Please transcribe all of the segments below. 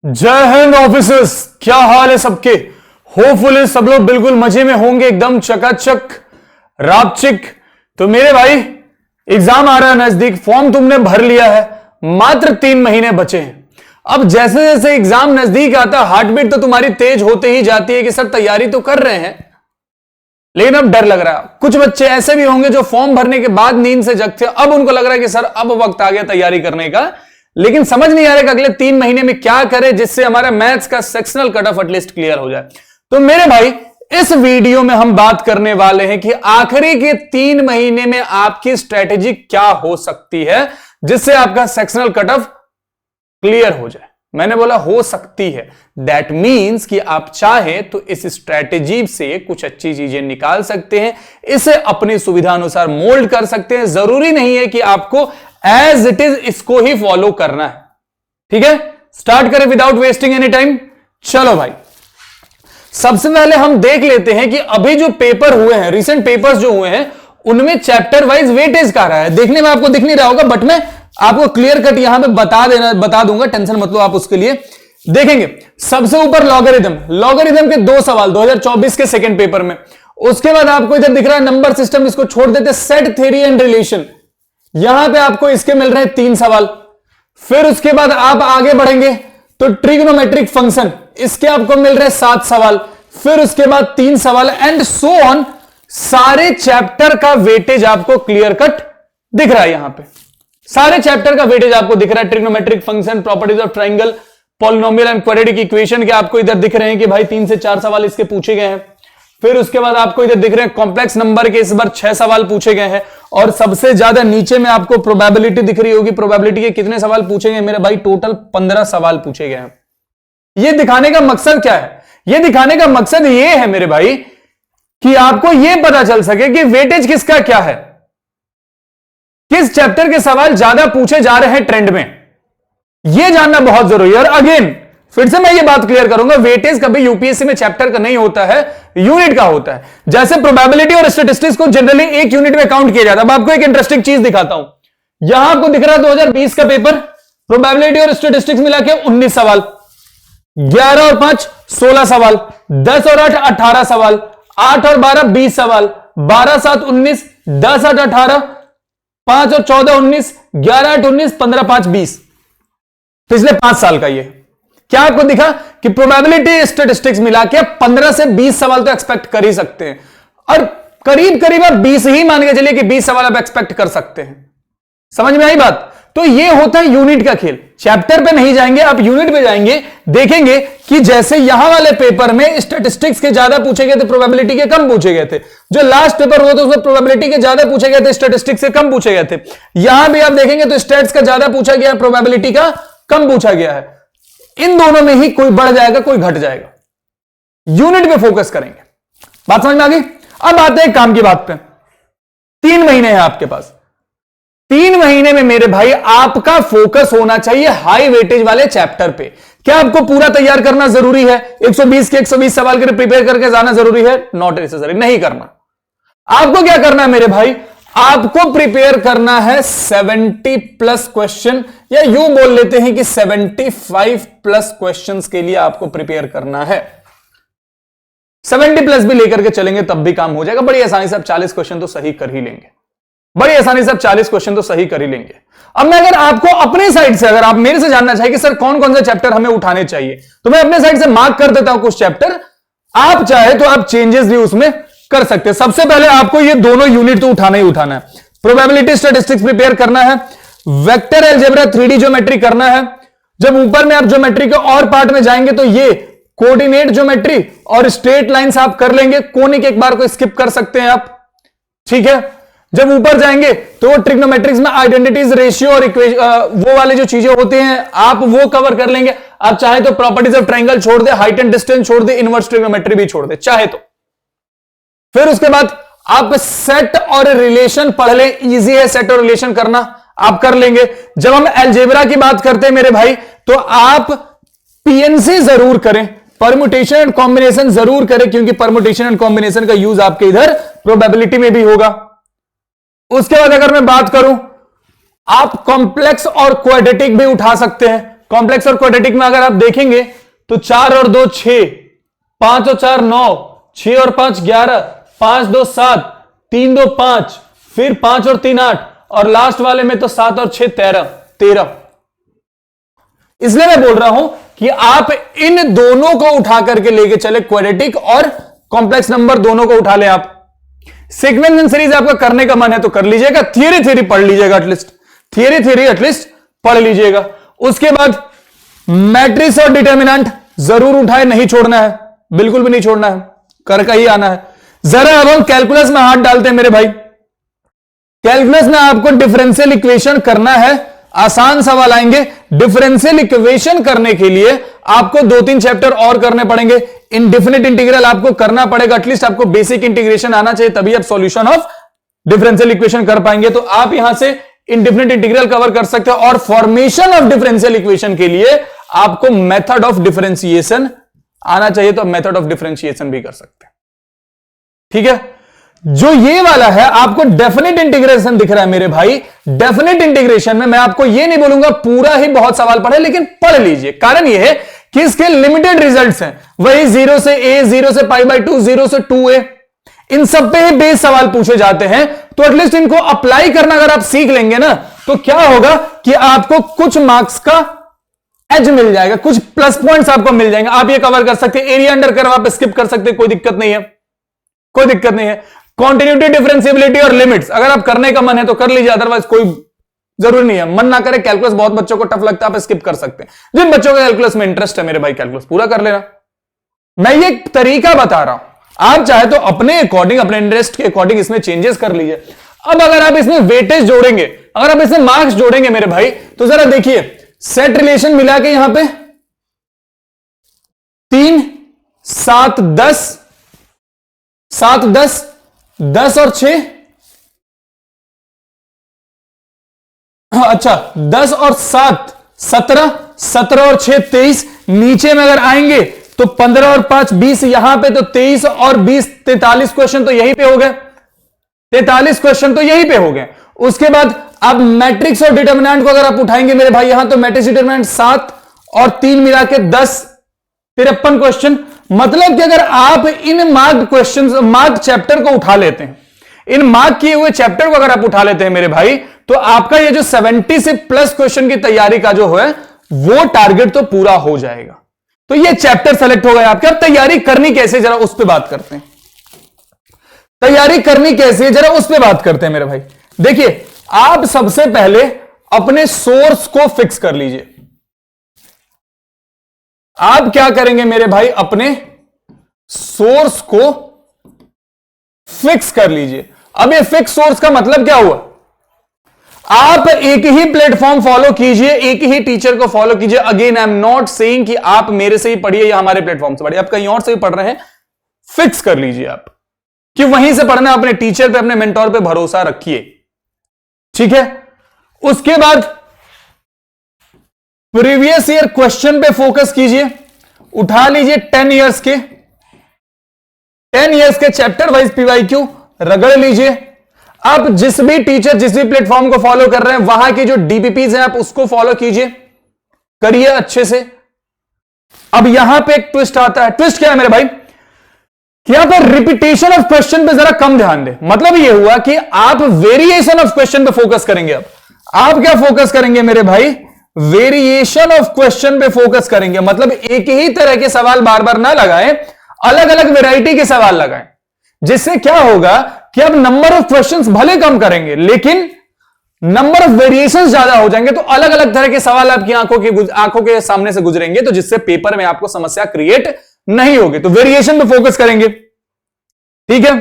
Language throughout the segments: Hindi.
जय हिंद ऑफिसर्स, क्या हाल है सबके। होपफुली सब लोग बिल्कुल मजे में होंगे, एकदम चकाचक रापचिक। तो मेरे भाई एग्जाम आ रहा है नजदीक, फॉर्म तुमने भर लिया है, मात्र 3 महीने बचे हैं। अब जैसे जैसे एग्जाम नजदीक आता है हार्ट बीट तो तुम्हारी तेज होते ही जाती है कि सर तैयारी तो कर रहे हैं लेकिन अब डर लग रहा है। कुछ बच्चे ऐसे भी होंगे जो फॉर्म भरने के बाद नींद से जगते, अब उनको लग रहा है कि सर अब वक्त आ गया तैयारी करने का, लेकिन समझ नहीं आ रहा कि अगले 3 महीने में क्या करें जिससे हमारा मैथ्स का sectional cut off at least clear हो जाए। तो मेरे भाई इस वीडियो में हम बात करने वाले हैं कि आखिरी के 3 महीने में आपकी स्ट्रेटेजी क्या हो सकती है जिससे आपका सेक्शनल कट ऑफ क्लियर हो जाए। मैंने बोला हो सकती है, दैट मींस कि आप चाहे तो इस स्ट्रेटेजी से कुछ अच्छी चीजें निकाल सकते हैं, इसे अपनी सुविधा अनुसार मोल्ड कर सकते हैं। जरूरी नहीं है कि आपको एज इट इज इसको ही फॉलो करना है। ठीक है, स्टार्ट करें विदाउट वेस्टिंग एनी टाइम। चलो भाई, सबसे पहले हम देख लेते हैं कि अभी जो पेपर हुए हैं, रिसेंट पेपर्स जो हुए हैं, उनमें चैप्टर वाइज वेटेज का रहा है। देखने में आपको दिख नहीं रहा होगा, बट मैं आपको क्लियर कट यहां पे बता दूंगा, टेंशन मत लो आप उसके लिए। देखेंगे सबसे ऊपर लॉगरिथम के 2 सवाल 2024 के सेकंड पेपर में। उसके बाद आपको इधर दिख रहा है नंबर सिस्टम, इसको छोड़ देते, सेट थ्योरी एंड रिलेशन, यहां पे आपको इसके मिल रहे हैं 3 सवाल। फिर उसके बाद आप आगे बढ़ेंगे तो ट्रिग्नोमेट्रिक फंक्शन, इसके आपको मिल रहे 7 सवाल। फिर उसके बाद 3 सवाल एंड सो ऑन। सारे चैप्टर का वेटेज आपको क्लियर कट दिख रहा है। यहां पे सारे चैप्टर का वेटेज आपको दिख रहा है। Trigonometric function, properties of triangle, polynomial and quadratic equation के आपको इधर दिख रहे हैं कि भाई 3 से 4 सवाल इसके पूछे गए हैं। फिर उसके बाद आपको इधर दिख रहे हैं कॉम्प्लेक्स नंबर के इस बार 6 सवाल पूछे गए हैं। और सबसे ज्यादा नीचे में आपको प्रोबेबिलिटी दिख रही होगी। प्रोबेबिलिटी के कितने सवाल पूछे गए मेरे भाई? टोटल 15 सवाल पूछे गए हैं। यह दिखाने का मकसद क्या है? यह दिखाने का मकसद यह है मेरे भाई कि आपको यह पता चल सके कि वेटेज किसका क्या है, किस चैप्टर के सवाल ज्यादा पूछे जा रहे हैं ट्रेंड में, यह जानना बहुत जरूरी है। और अगेन फिर से मैं ये बात क्लियर करूंगा, वेटेज कभी यूपीएससी में चैप्टर का नहीं होता है, यूनिट का होता है। जैसे प्रोबेबिलिटी और स्टैटिस्टिक्स को जनरली एक यूनिट में काउंट किया जाता है। अब आपको एक इंटरेस्टिंग चीज दिखाता हूं, यहां आपको दिख रहा है 2020 का पेपर, प्रोबेबिलिटी और स्टैटिस्टिक्स मिला के 19 सवाल, 11 और 5 16 सवाल, 10 और 8 18 सवाल, 8 और 12 20 सवाल, 12 7 19, 10 8 18, 5 और 14 19, 11 8 19, 15 5 20। पिछले 5 साल का ये क्या आपको दिखा कि प्रोबेबिलिटी स्टैटिस्टिक्स मिला के 15 से 20 सवाल तो एक्सपेक्ट कर ही सकते हैं। और करीब करीब आप 20 ही मान के चलिए कि 20 सवाल आप एक्सपेक्ट कर सकते हैं। समझ में आई बात? तो ये होता है यूनिट का खेल। चैप्टर पे नहीं जाएंगे, आप यूनिट पे जाएंगे, देखेंगे कि जैसे यहां वाले पेपर में स्टैटिस्टिक्स के ज्यादा पूछे गए थे, प्रोबेबिलिटी के कम पूछे गए थे। जो लास्ट पेपर हुआ था उसमें प्रोबेबिलिटी के ज्यादा पूछे गए थे, स्टैटिस्टिक्स से कम पूछे गए थे। यहां भी आप देखेंगे तो स्टैट्स का ज्यादा पूछा गया, प्रोबेबिलिटी का कम पूछा गया है। इन दोनों में ही कोई बढ़ जाएगा कोई घट जाएगा। यूनिट पे फोकस करेंगे। बात समझ में आ गई? अब आते हैं काम की बात पे। 3 महीने हैं आपके पास। 3 महीने में मेरे भाई आपका फोकस होना चाहिए हाई वेटेज वाले चैप्टर पे। क्या आपको पूरा तैयार करना जरूरी है? 120 के 120 सवाल के लिए प्रिपेयर करके जाना जरूरी है? नॉट नेसेसरी, नहीं करना। आपको क्या करना है मेरे भाई? आपको प्रिपेयर करना है 70+ क्वेश्चन, या यूं बोल लेते हैं कि 75+ क्वेश्चंस के लिए आपको प्रिपेयर करना है। 70+ भी लेकर के चलेंगे तब भी काम हो जाएगा। बड़ी आसानी से आप 40 क्वेश्चन तो सही कर ही लेंगे। बड़ी आसानी से आप 40 क्वेश्चन तो सही कर ही लेंगे। अब मैं अगर आपको अपने साइड से, अगर आप मेरे से जानना चाहिए कि सर कौन कौन से चैप्टर हमें उठाने चाहिए, तो मैं अपने साइड से मार्क कर देता हूं कुछ चैप्टर। आप चाहे तो आप चेंजेस भी उसमें कर सकते हैं। सबसे पहले आपको ये दोनों यूनिट तो उठाना ही उठाना है। प्रोबेबिलिटी स्टैटिस्टिक्स प्रिपेयर करना है, वेक्टर अलजेब्रा 3D ज्योमेट्री करना है। जब ऊपर में आप ज्योमेट्री के और पार्ट में जाएंगे तो ये कोऑर्डिनेट ज्योमेट्री और स्ट्रेट लाइंस आप कर लेंगे। कोनिक एक बार को स्किप कर सकते हैं आप, ठीक है। जब ऊपर जाएंगे तो ट्रिग्नोमेट्रिक्स में आइडेंटिटीज, रेशियो और वो वाले जो चीजें होती हैं आप वो कवर कर लेंगे। आप चाहे तो प्रॉपर्टीज ऑफ ट्रायंगल छोड़ दे, हाइट एंड डिस्टेंस छोड़ दे, इनवर्स ट्रिग्नोमेट्री भी छोड़ दे चाहे तो। फिर उसके बाद आप सेट और रिलेशन पढ़ लें, इजी है सेट और रिलेशन करना, आप कर लेंगे। जब हम अलजेब्रा की बात करते हैं मेरे भाई तो आप पीएनसी जरूर करें, परम्यूटेशन एंड कॉम्बिनेशन जरूर करें, क्योंकि परम्यूटेशन एंड कॉम्बिनेशन का यूज आपके इधर प्रोबेबिलिटी में भी होगा। उसके बाद अगर मैं बात करूं, आप कॉम्प्लेक्स और क्वाड्रेटिक भी उठा सकते हैं। कॉम्प्लेक्स और क्वाड्रेटिक में अगर आप देखेंगे तो 4 और 2 6, 5 और 4 9, 6 और 5 11, 5 2 7, 3 2 5, फिर 5 और 3 8, और लास्ट वाले में तो 7 और 6 13। इसलिए मैं बोल रहा हूं कि आप इन दोनों को उठा करके लेके चले, क्वाड्रेटिक और कॉम्प्लेक्स नंबर दोनों को उठा लें आप। सीक्वेंस एंड सीरीज आपका करने का मन है तो कर लीजिएगा, थियरी पढ़ लीजिएगा, एटलीस्ट थियरी एटलीस्ट पढ़ लीजिएगा। उसके बाद मैट्रिक्स और डिटर्मिनेंट जरूर उठाए, नहीं छोड़ना है, बिल्कुल भी नहीं छोड़ना है, कर का ही आना है। जरा अब हम कैलकुलस में हाथ डालते हैं मेरे भाई। कैलकुलस में आपको डिफरेंशियल इक्वेशन करना है, आसान सवाल आएंगे। डिफरेंशियल इक्वेशन करने के लिए आपको 2-3 चैप्टर और करने पड़ेंगे। इनडेफिनिट इंटीग्रल आपको करना पड़ेगा, एटलीस्ट आपको बेसिक इंटीग्रेशन आना चाहिए, तभी आप सॉल्यूशन ऑफ डिफरेंशियल इक्वेशन कर पाएंगे। तो आप यहां से इनडेफिनिट इंटीग्रल कवर कर सकते हो, और फॉर्मेशन ऑफ डिफरेंशियल इक्वेशन के लिए आपको मेथड ऑफ डिफरेंशिएशन आना चाहिए, तो मेथड ऑफ डिफरेंशिएशन भी कर सकते हैं। ठीक है, जो ये वाला है आपको डेफिनेट इंटीग्रेशन दिख रहा है मेरे भाई। डेफिनेट इंटीग्रेशन में मैं आपको ये नहीं बोलूंगा पूरा ही बहुत सवाल पढ़े, लेकिन पढ़ लीजिए। कारण ये है कि इसके लिमिटेड रिजल्ट्स हैं, वही 0 से a, 0 से π/2, 0 से 2a, इन सब पे ही बेस सवाल पूछे जाते हैं। तो एटलीस्ट इनको अप्लाई करना अगर आप सीख लेंगे ना, तो क्या होगा कि आपको कुछ मार्क्स का एज मिल जाएगा, कुछ प्लस पॉइंट्स आपको मिल जाएंगे। आप ये कवर कर सकते हैं, एरिया अंडर कर्व आप स्किप कर सकते हैं, कोई दिक्कत नहीं है, कोई दिक्कत नहीं है। कॉन्टिन्यूटी, डिफरेंशिएबिलिटी और लिमिट्स अगर आप करने का मन है तो कर लीजिए, अदरवाइज कोई जरूरी नहीं है। मन ना करे, कैलकुलस बहुत बच्चों को टफ लगता है, आप स्किप कर सकते हैं। जिन बच्चों को कैलकुलस में इंटरेस्ट है मेरे भाई, कैलकुलस पूरा कर लेना। मैं ये तरीका बता रहा हूं, आप चाहे तो अपने अकॉर्डिंग, अपने इंटरेस्ट के अकॉर्डिंग इसमें चेंजेस कर लीजिए। अब अगर आप इसमें वेटेज जोड़ेंगे, अगर आप इसमें मार्क्स जोड़ेंगे मेरे भाई, तो जरा देखिए सेट रिलेशन मिला के यहां पे 3 7 10, 7 10, 10 और 6, अच्छा 10 और 7 17, 17 और 6 23। नीचे में अगर आएंगे तो 15 और 5 20, यहां पे तो 23 और 20 43 क्वेश्चन तो यहीं पे हो गए, 43 क्वेश्चन तो यहीं पे हो गए। उसके बाद अब मैट्रिक्स और डिटर्मिनेंट को अगर आप उठाएंगे मेरे भाई, यहां तो मैट्रिक्स डिटर्मिनेंट 7 और 3 मिला के 10, 53 क्वेश्चन। मतलब कि अगर आप इन मार्क क्वेश्चन, मार्क चैप्टर को उठा लेते हैं, इन मार्क किए हुए चैप्टर को अगर आप उठा लेते हैं मेरे भाई, तो आपका ये जो 70 से प्लस क्वेश्चन की तैयारी का जो है वो टारगेट तो पूरा हो जाएगा। तो ये चैप्टर सेलेक्ट हो गए आपके। अब तैयारी करनी कैसे, जरा उस पर बात करते हैं। तैयारी करनी कैसे, जरा उस पर बात करते हैं मेरे भाई। देखिए, आप सबसे पहले अपने सोर्स को फिक्स कर लीजिए। आप क्या करेंगे मेरे भाई, अपने सोर्स को फिक्स कर लीजिए। अब ये फिक्स सोर्स का मतलब क्या हुआ, आप एक ही प्लेटफॉर्म फॉलो कीजिए, एक ही टीचर को फॉलो कीजिए। Again I am not saying कि आप मेरे से ही पढ़िए या हमारे प्लेटफॉर्म से पढ़िए, आप कहीं और से भी पढ़ रहे हैं, फिक्स कर लीजिए आप कि वहीं से पढ़ना। अपने टीचर पे, अपने मेंटोर पे भरोसा रखिए, ठीक है। उसके बाद प्रीवियस ईयर क्वेश्चन पे फोकस कीजिए, उठा लीजिए 10 इयर्स के, 10 इयर्स के चैप्टर वाइज पीवाईक्यू रगड़ लीजिए। आप जिस भी टीचर, जिस भी प्लेटफॉर्म को फॉलो कर रहे हैं, वहां की जो डीपीपीज हैं आप उसको फॉलो कीजिए, करिए अच्छे से। अब यहां पे एक ट्विस्ट आता है। ट्विस्ट क्या है मेरे भाई, कि यहां पर रिपीटेशन ऑफ क्वेश्चन पे जरा कम ध्यान दें। मतलब यह हुआ कि आप वेरिएशन ऑफ क्वेश्चन पे फोकस करेंगे। अब आप क्या फोकस करेंगे मेरे भाई, वेरिएशन ऑफ क्वेश्चन पे फोकस करेंगे। मतलब एक ही तरह के सवाल बार बार ना लगाएं, अलग अलग वैरायटी के सवाल लगाएं, जिससे क्या होगा कि आप नंबर ऑफ क्वेश्चंस भले कम करेंगे, लेकिन नंबर ऑफ वेरिएशंस ज्यादा हो जाएंगे। तो अलग अलग तरह के सवाल आपकी आंखों के सामने से गुजरेंगे, तो जिससे पेपर में आपको समस्या क्रिएट नहीं होगी। तो वेरिएशन पे फोकस करेंगे, ठीक है।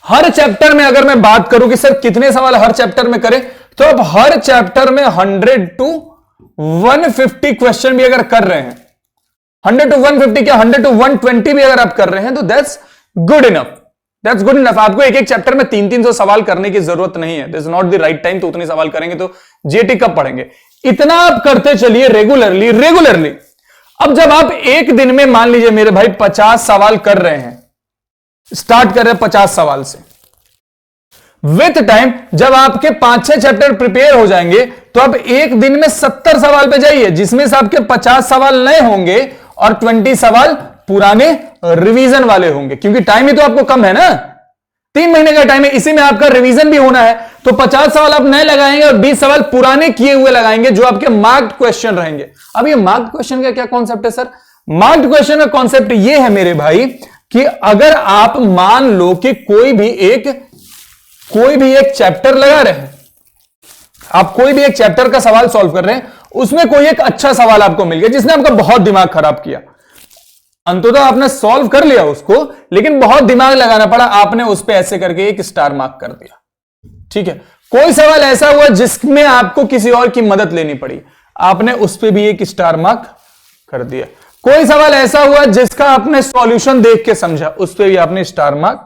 हर चैप्टर में अगर मैं बात करूं कि सर कितने सवाल हर चैप्टर में करें, तो अब हर चैप्टर में 100 to 150 क्वेश्चन भी अगर कर रहे हैं, 100 to 150 क्या 100 to 120 भी अगर आप कर रहे हैं, तो that's good enough, that's good enough. आपको एक एक चैप्टर में 300 सवाल करने की जरूरत नहीं है, this is not the right time. तो उतने सवाल करेंगे तो जेटी कब पढ़ेंगे, इतना आप करते चलिए रेगुलरली। अब जब आप एक दिन में मान लीजिए मेरे भाई 50 सवाल कर रहे हैं, स्टार्ट कर रहे हैं 50 सवाल से, विथ टाइम जब आपके 5-6 चैप्टर प्रिपेयर हो जाएंगे, तो अब एक दिन में 70 सवाल पे जाइए, जिसमें से आपके 50 सवाल नए होंगे और 20 सवाल पुराने रिवीजन वाले होंगे, क्योंकि टाइम ही तो आपको कम है ना, 3 महीने का टाइम है, इसी में आपका रिवीजन भी होना है। तो 50 सवाल आप नए लगाएंगे और 20 सवाल पुराने किए हुए लगाएंगे, जो आपके मार्क्ड क्वेश्चन रहेंगे। अब ये मार्क्ड क्वेश्चन का क्या कॉन्सेप्ट है सर? मार्क्ड क्वेश्चन का कॉन्सेप्ट ये है मेरे भाई कि अगर आप मान लो कि कोई भी एक चैप्टर लगा रहे हैं, आप कोई भी एक चैप्टर का सवाल सॉल्व कर रहे हैं, उसमें कोई एक अच्छा सवाल आपको मिल गया जिसने आपका बहुत दिमाग खराब किया, अंततः आपने सॉल्व कर लिया उसको, लेकिन बहुत दिमाग लगाना पड़ा, आपने उस पर ऐसे करके एक स्टार मार्क कर दिया। ठीक है, कोई सवाल ऐसा हुआ जिसमें आपको किसी और की मदद लेनी पड़ी, आपने उस पर भी एक स्टार मार्क कर दिया। कोई सवाल ऐसा हुआ जिसका आपने सॉल्यूशन देख के समझा, उस पर भी आपने स्टार मार्क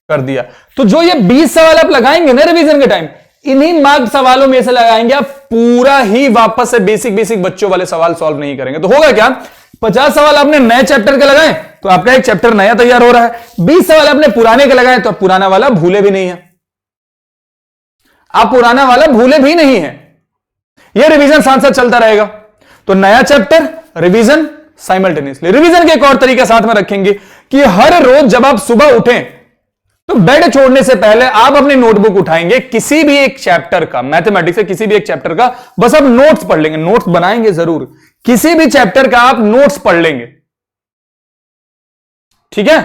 कर दिया। तो जो ये 20 सवाल आप लगाएंगे ना रिवीजन के टाइम, इन्हीं मार्क सवालों में से लगाएंगे, आप पूरा ही वापस से बेसिक बच्चों वाले सवाल सॉल्व नहीं करेंगे। तो होगा क्या, 50 सवाल आपने नए चैप्टर के लगाए तो आपका एक चैप्टर नया तैयार हो रहा है, 20 सवाल आपने पुराने के लगाए तो आप पुराना वाला भूले भी नहीं है, आप पुराना वाला भूले भी नहीं है। यह रिवीजन साथ साथ चलता रहेगा। तो नया चैप्टर, रिवीजन साइमल्टेनियसली। रिवीजन के एक और तरीका साथ में रखेंगे कि हर रोज जब आप सुबह उठें तो बेड छोड़ने से पहले आप अपनी नोटबुक उठाएंगे, किसी भी एक चैप्टर का, मैथमेटिक्स से किसी भी एक चैप्टर का बस आप नोट्स पढ़ लेंगे, नोट्स बनाएंगे जरूर, किसी भी चैप्टर का आप नोट्स पढ़ लेंगे। ठीक है,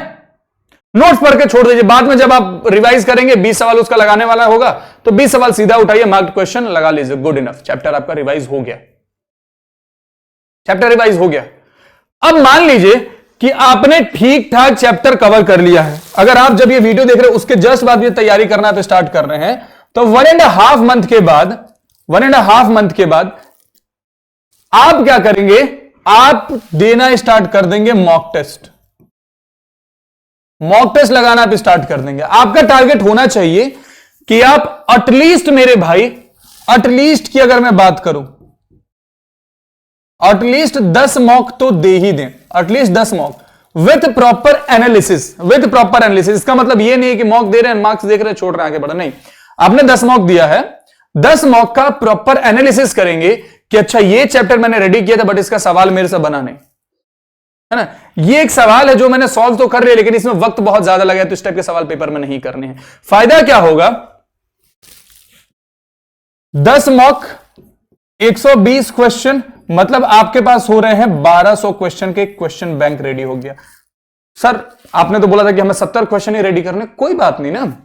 नोट्स पढ़ के छोड़ दीजिए, बाद में जब आप रिवाइज करेंगे 20 सवाल उसका लगाने वाला होगा तो 20 सवाल सीधा उठाइए, मार्क्ड क्वेश्चन लगा लीजिए, गुड इनफ, चैप्टर आपका रिवाइज हो गया, चैप्टर रिवाइज हो गया। अब मान लीजिए कि आपने ठीक ठाक चैप्टर कवर कर लिया है, अगर आप जब ये वीडियो देख रहे हो उसके जस्ट बाद ये तैयारी करना पे स्टार्ट कर रहे हैं, तो 1.5 मंथ के बाद आप क्या करेंगे, आप देना स्टार्ट कर देंगे मॉक टेस्ट, लगाना आप स्टार्ट कर देंगे। आपका टारगेट होना चाहिए कि आप एटलीस्ट मेरे भाई, एटलीस्ट की अगर मैं बात करूं, एटलीस्ट 10 मॉक तो दे ही दें, at least 10 mock with proper analysis. इसका मतलब ये नहीं है कि मॉक दे रहे हैं, मार्क्स देख रहे हैं, छोड़ रहे हैं, आगे बढ़ा, नहीं। आपने 10 मॉक दिया है, 10 मॉक का प्रॉपर एनालिसिस करेंगे कि अच्छा ये चैप्टर मैंने रेडी किया था बट इसका सवाल मेरे से बना नहीं, है ना, ये एक सवाल है जो मैंने सॉल्व तो कर लिया लेकिन इसमें वक्त बहुत ज्यादा लगा तो इस टाइप के सवाल पेपर में नहीं करने हैं। फायदा क्या होगा, 10 मॉक 120 क्वेश्चन, मतलब आपके पास हो रहे हैं 1200 क्वेश्चन के क्वेश्चन बैंक रेडी हो गया। सर आपने तो बोला था कि हमें 70 क्वेश्चन ही रेडी करने, कोई बात नहीं ना,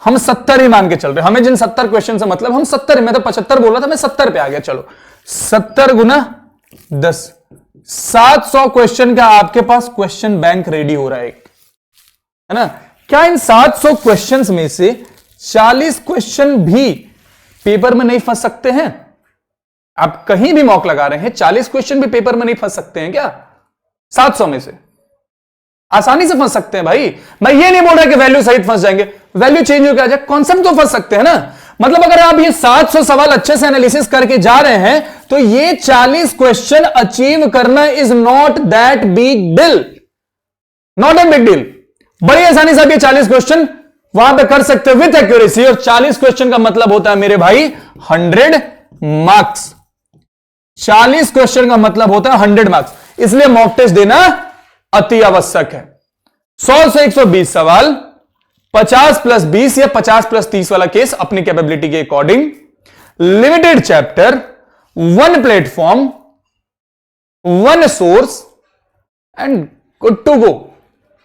हम 70 ही मान के चल रहे, हमें जिन 70 क्वेश्चन से मतलब हम 70, मैं तो 75 बोला था, मैं 70 पे आ गया, चलो 70 गुना 10, 700 क्वेश्चन का आपके पास क्वेश्चन बैंक रेडी हो रहा है, है ना। क्या इन 700 क्वेश्चंस में से 40 क्वेश्चन भी पेपर में नहीं फंस सकते हैं? आप कहीं भी मॉक लगा रहे हैं, 40 क्वेश्चन भी पेपर में नहीं फंस सकते हैं क्या? 700 में से आसानी से फंस सकते हैं भाई। मैं ये नहीं बोल रहा कि वैल्यू सहित फंस जाएंगे, वैल्यू चेंज हो जाए, कॉन्सेप्ट तो फंस सकते हैं ना। मतलब अगर आप ये 700 सवाल अच्छे से एनालिसिस करके जा रहे हैं तो ये 40 क्वेश्चन अचीव करना is not that big deal, not a big deal. बड़ी आसानी से आप ये 40 क्वेश्चन वहां पे कर सकते हो विथ एक्यूरेसी, और 40 क्वेश्चन का मतलब होता है मेरे भाई 100 मार्क्स। 40 क्वेश्चन का मतलब होता है 100 मार्क्स, इसलिए मॉक टेस्ट देना अति आवश्यक है। 100 से 120 सवाल, 50 प्लस 20 या 50 प्लस 30 वाला केस अपनी कैपेबिलिटी के according, limited chapter, 1 platform, 1 source and good to go.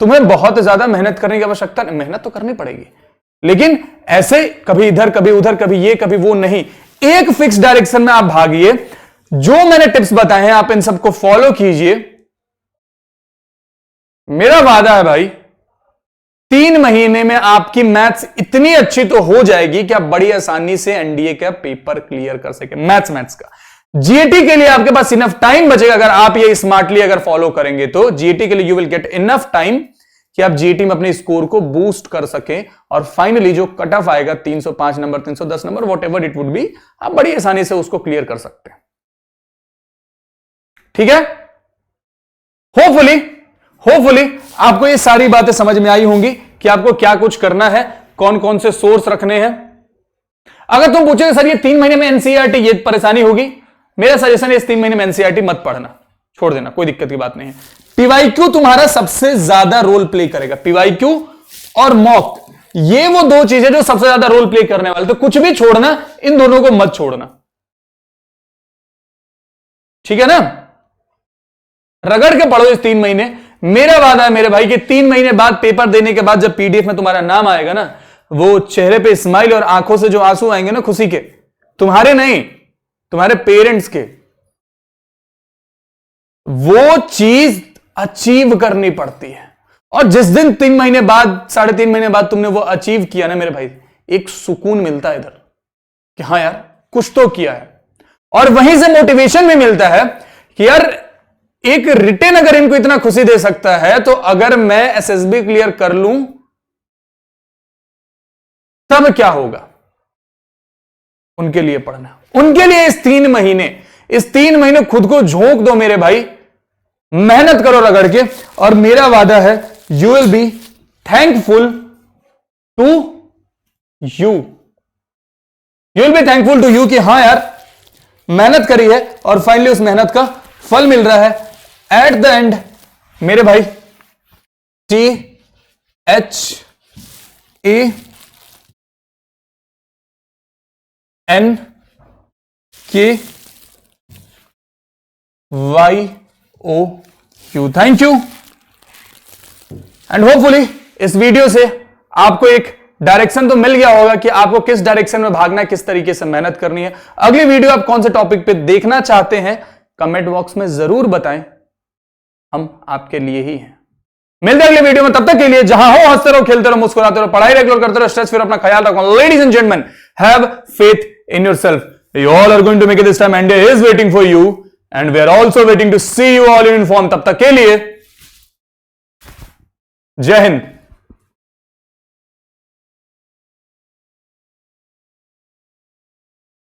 तुम्हें बहुत ज्यादा मेहनत करने की आवश्यकता नहीं, मेहनत तो करनी पड़ेगी लेकिन ऐसे कभी इधर कभी उधर, कभी ये कभी वो नहीं, एक फिक्स डायरेक्शन में आप भागिए। जो मैंने टिप्स बताए हैं आप इन सबको फॉलो कीजिए, मेरा वादा है भाई 3 महीने में आपकी मैथ्स इतनी अच्छी तो हो जाएगी कि आप बड़ी आसानी से एनडीए का पेपर क्लियर कर सके। मैथ्स का जीएटी के लिए आपके पास इनफ टाइम बचेगा अगर आप ये स्मार्टली अगर फॉलो करेंगे तो जीएटी के लिए you will get enough time कि आप जीएटी में अपने स्कोर को बूस्ट कर सकें और फाइनली जो कट ऑफ आएगा 305 number, 310 number, what ever it would be, आप बड़ी आसानी से उसको क्लियर कर सकते हैं। ठीक है, होपफुली आपको ये सारी बातें समझ में आई होंगी कि आपको क्या कुछ करना है, कौन कौन से सोर्स रखने हैं। अगर तुम पूछोगे सर ये 3 महीने में एनसीईआरटी ये परेशानी होगी, मेरा सजेशन है इस 3 महीने में एनसीईआरटी मत पढ़ना, छोड़ देना, कोई दिक्कत की बात नहीं है। पीवाईक्यू तुम्हारा सबसे ज्यादा रोल प्ले करेगा, पीवाईक्यू और मॉक, ये वो दो चीजें जो सबसे ज्यादा रोल प्ले करने वाले, तो कुछ भी छोड़ना, इन दोनों को मत छोड़ना, ठीक है ना। रगड़ के पढ़ो इस 3 महीने। मेरा वादा है मेरे भाई कि 3 महीने बाद पेपर देने के बाद जब पीडीएफ में तुम्हारा नाम आएगा ना, वो चेहरे पे स्माइल और आंखों से जो आंसू आएंगे ना खुशी के, तुम्हारे नहीं, तुम्हारे पेरेंट्स के, वो चीज अचीव करनी पड़ती है। और जिस दिन 3 महीने बाद, 3.5 महीने बाद तुमने वो अचीव किया ना मेरे भाई, एक सुकून मिलता है इधर कि हाँ यार कुछ तो किया है। और वहीं से मोटिवेशन भी मिलता है कि यार एक रिटेन अगर इनको इतना खुशी दे सकता है, तो अगर मैं एसएसबी क्लियर कर लूं तब क्या होगा। उनके लिए पढ़ना, उनके लिए इस 3 महीने खुद को झोंक दो मेरे भाई, मेहनत करो रगड़ के। और मेरा वादा है you will be thankful to you, you will be thankful to you कि हाँ यार मेहनत करी है और फाइनली उस मेहनत का फल मिल रहा है एट द एंड मेरे भाई। THANKYOU, thank you. And hopefully इस वीडियो से आपको एक डायरेक्शन तो मिल गया होगा कि आपको किस डायरेक्शन में भागना है, किस तरीके से मेहनत करनी है। अगली वीडियो आप कौन से टॉपिक पे देखना चाहते हैं कमेंट बॉक्स में जरूर बताएं, हम आपके लिए ही हैं। मिलते हैं अगले वीडियो में, तब तक के लिए जहां हो हंसते रहो, खेलते रहो, मुस्कुराते रहो, पढ़ाई रेगुलर करते रहो, स्ट्रेस फिर अपना ख्याल रखो। Ladies and gentleman, have faith in yourself, you all are going to make it this time and day is waiting for you and we are also waiting to see you all in uniform. तब तक के लिए जय हिंद।